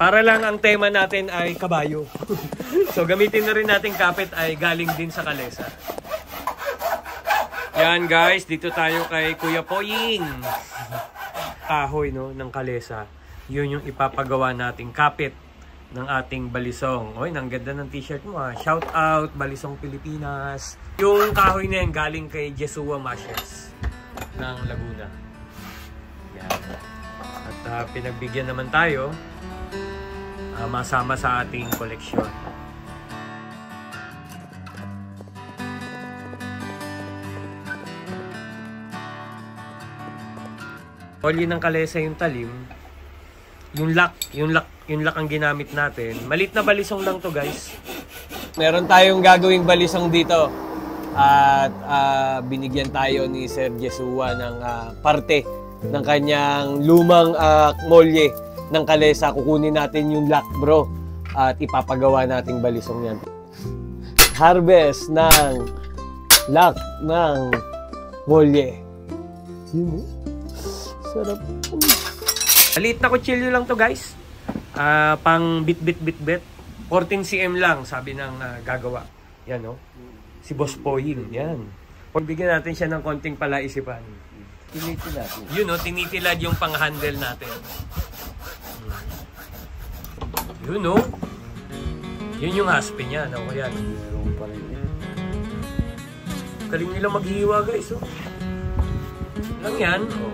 Para lang ang tema natin ay kabayo. So gamitin na rin natin kapit ay galing din sa kalesa. Yan guys, dito tayo kay Kuya Poying. Kahoy no, ng kalesa. Yun yung ipapagawa nating kapit ng ating balisong. Oy, ang ganda ng t-shirt mo ha. Shout out, Balisong Pilipinas. Yung kahoy na yan galing kay Jesua Mashes ng Laguna. Yan. At pinagbigyan naman tayo masama sa ating koleksyon. Oli ng kalesa yung talim. Yung lock ang ginamit natin. Malit na balisong lang to guys. Meron tayong gagawing balisong dito. At binigyan tayo ni Sir Jesua ng parte ng kanyang lumang molye ng kalesa. Kukunin natin yung lock bro at ipapagawa nating balisong yan. Harvest ng lock ng molye. Sarap. Maliit na kutsilyo lang to guys. Pang bit. 14 cm lang sabi ng gagawa. Yan no. Si Boss Poying. Yan. Pagbigyan natin siya ng konting palaisipan. Tinitilad. Yun no, tinitilad yung pang-handle natin. Yun no. Yun yung haspe niya. Ano yan? Galing nila maghiwa guys. Oh. Lang yan. Oh.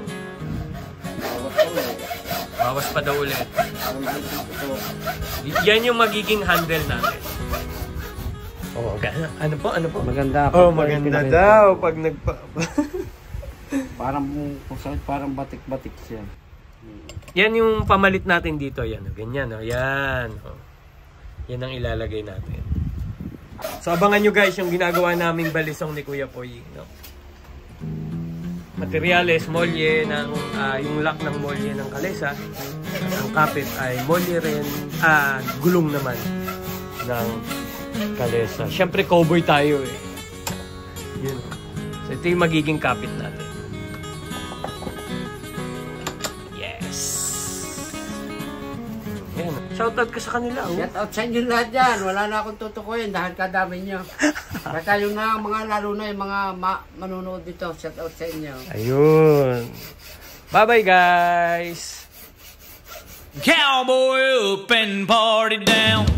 Bawas pa daw ulit. Yan yung magiging handle natin. Oh, ano po? Maganda. Oh, maganda daw pag parang batik-batik siya. Yan yung pamalit natin dito. Yan, ganyan. Oh. Yan. Oh. Yan ang ilalagay natin. So, abangan nyo guys yung ginagawa naming balisong ni Kuya Poying. No? Materyales, molye, yung lock ng molye ng kalesa. Ang kapit ay molye rin, gulong naman ng kalesa. Siyempre, cowboy tayo eh. Yun. So, ito yung magiging kapit natin. Yes! Yan. Shoutout ka sa kanila. Oh. Shoutout sa inyo lahat yan. Wala na akong tutukuyin dahil kadami nyo. Basta yung mga lalo na yung mga manunood dito. Shoutout sa inyo. Ayun. Bye-bye guys! Cowboy up and party down.